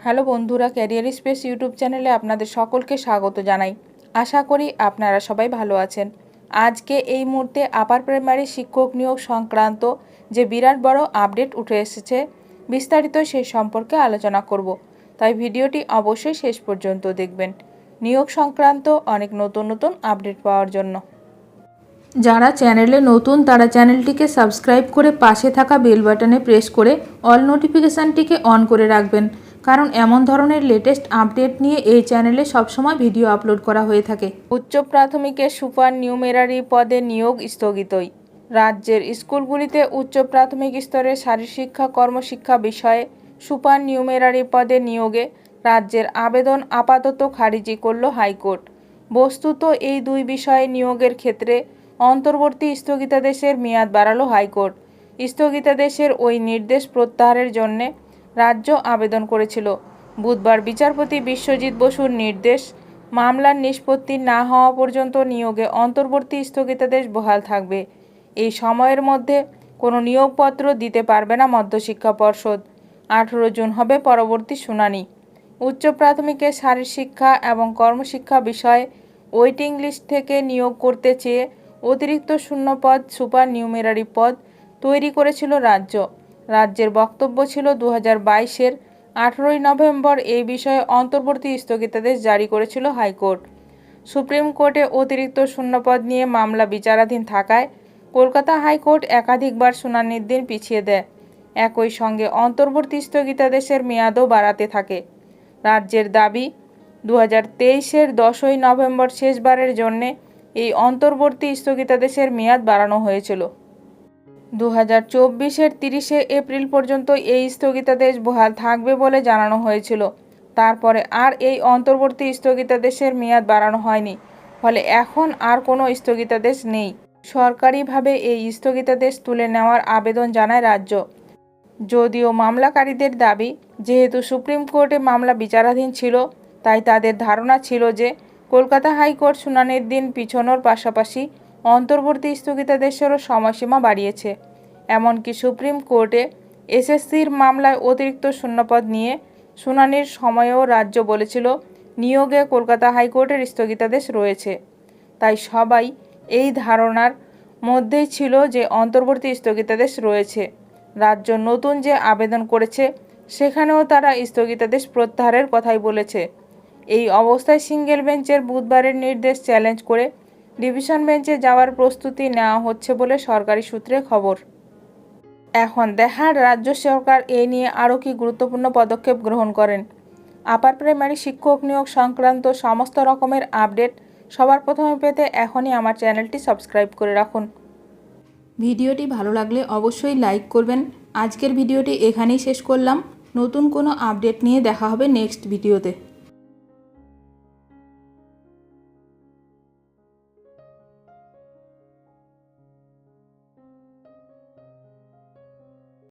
Hello বন্ধুরা, career space YouTube চ্যানেলে আপনাদের সকলকে স্বাগত জানাই। আশা করি আপনারা সবাই ভালো আছেন। আজকে এই মুহূর্তে আপার প্রাইমারি শিক্ষক নিয়োগ সংক্রান্ত যে বিরাট বড় আপডেট উঠে এসেছে, বিস্তারিত সেই সম্পর্কে আলোচনা করব। তাই ভিডিওটি অবশ্যই শেষ পর্যন্ত দেখবেন নিয়োগ সংক্রান্ত অনেক নতুন নতুন আপডেট পাওয়ার জন্য। যারা চ্যানেলে নতুন তারা চ্যানেলটিকে সাবস্ক্রাইব করে পাশে থাকা বেল বাটনে প্রেস করে অল নোটিফিকেশানটিকে অন করে রাখবেন, কারণ এমন ধরনের লেটেস্ট আপডেট নিয়ে এই চ্যানেলে সবসময় ভিডিও আপলোড করা হয়ে থাকে। উচ্চ প্রাথমিকের সুপার নিউমেরারি পদে নিয়োগ স্থগিতই। রাজ্যের স্কুলগুলিতে উচ্চ প্রাথমিক স্তরের শারীরশিক্ষা কর্মশিক্ষা বিষয়ে সুপার নিউমেরারি পদে নিয়োগে রাজ্যের আবেদন আপাতত খারিজি করল হাইকোর্ট। বস্তুত এই দুই বিষয়ে নিয়োগের ক্ষেত্রে অন্তর্বর্তী স্থগিতাদেশের মেয়াদ বাড়ালো হাইকোর্ট। স্থগিতাদেশের ওই নির্দেশ প্রত্যাহারের জন্যে রাজ্য আবেদন করেছিল। বুধবার বিচারপতি বিশ্বজিৎ বসুর নির্দেশ, মামলার নিষ্পত্তি না হওয়া পর্যন্ত নিয়োগে অন্তর্বর্তী স্থগিতাদেশ বহাল থাকবে। এই সময়ের মধ্যে কোনো নিয়োগপত্র দিতে পারবে না মধ্যশিক্ষা পর্ষদ। 18 জুন হবে পরবর্তী শুনানি। উচ্চ প্রাথমিকের শারীরশিক্ষা এবং কর্মশিক্ষা বিষয়ে ওয়েটিং লিস্ট থেকে নিয়োগ করতে চেয়ে অতিরিক্ত শূন্যপদ সুপার নিউমেরারি পদ তৈরি করেছিল রাজ্য। রাজ্যের বক্তব্য ছিল 2022-এর 18 নভেম্বর এই বিষয়ে অন্তর্বর্তী স্থগিতাদেশ জারি করেছিল হাইকোর্ট। সুপ্রিম কোর্টে অতিরিক্ত শূন্যপদ নিয়ে মামলা বিচারাধীন থাকায় কলকাতা হাইকোর্ট একাধিকবার শুনানির দিন পিছিয়ে দেয়। একই সঙ্গে অন্তর্বর্তী স্থগিতাদেশের মেয়াদও বাড়াতে থাকে। রাজ্যের দাবি, 2023-এর 10 নভেম্বর শেষবারের জন্যে এই অন্তর্বর্তী স্থগিতাদেশের মেয়াদ বাড়ানো হয়েছিল। 2024-এর 30 এপ্রিল পর্যন্ত এই স্থগিতাদেশ বহাল থাকবে বলে জানানো হয়েছিল। তারপরে আর এই অন্তর্বর্তী স্থগিতাদেশের মেয়াদ বাড়ানো হয়নি, ফলে এখন আর কোনো স্থগিতাদেশ নেই। সরকারিভাবে এই স্থগিতাদেশ তুলে নেওয়ার আবেদন জানায় রাজ্য। যদিও মামলাকারীদের দাবি, যেহেতু সুপ্রিম কোর্টে মামলা বিচারাধীন ছিল, তাই তাদের ধারণা ছিল যে কলকাতা হাইকোর্ট শুনানির দিন পিছনোর পাশাপাশি অন্তর্বর্তী স্থগিতাদেশেরও সময়সীমা বাড়িয়েছে। এমনকি সুপ্রিম কোর্টে এসএসসির মামলায় অতিরিক্ত শূন্যপদ নিয়ে শুনানির সময়েও রাজ্য বলেছিল নিয়োগে কলকাতা হাইকোর্টের স্থগিতাদেশ রয়েছে। তাই সবাই এই ধারণার মধ্যেই ছিল যে অন্তর্বর্তী স্থগিতাদেশ রয়েছে। রাজ্য নতুন যে আবেদন করেছে সেখানেও তারা স্থগিতাদেশ প্রত্যাহারের কথাই বলেছে। এই অবস্থায় সিঙ্গেল বেঞ্চের বুধবারের নির্দেশ চ্যালেঞ্জ করে ডিভিশন বেঞ্চে যাওয়ার প্রস্তুতি নেওয়া হচ্ছে বলে সরকারি সূত্রে খবর। এখন দেখার রাজ্য সরকার এ নিয়ে আরও কি গুরুত্বপূর্ণ পদক্ষেপ গ্রহণ করেন। আপার প্রাইমারি শিক্ষক নিয়োগ সংক্রান্ত সমস্ত রকমের আপডেট সবার প্রথমে পেতে এখনই আমার চ্যানেলটি সাবস্ক্রাইব করে রাখুন। ভিডিওটি ভালো লাগলে অবশ্যই লাইক করবেন। আজকের ভিডিওটি এখানেই শেষ করলাম। নতুন কোনো আপডেট নিয়ে দেখা হবে নেক্সট ভিডিওতে।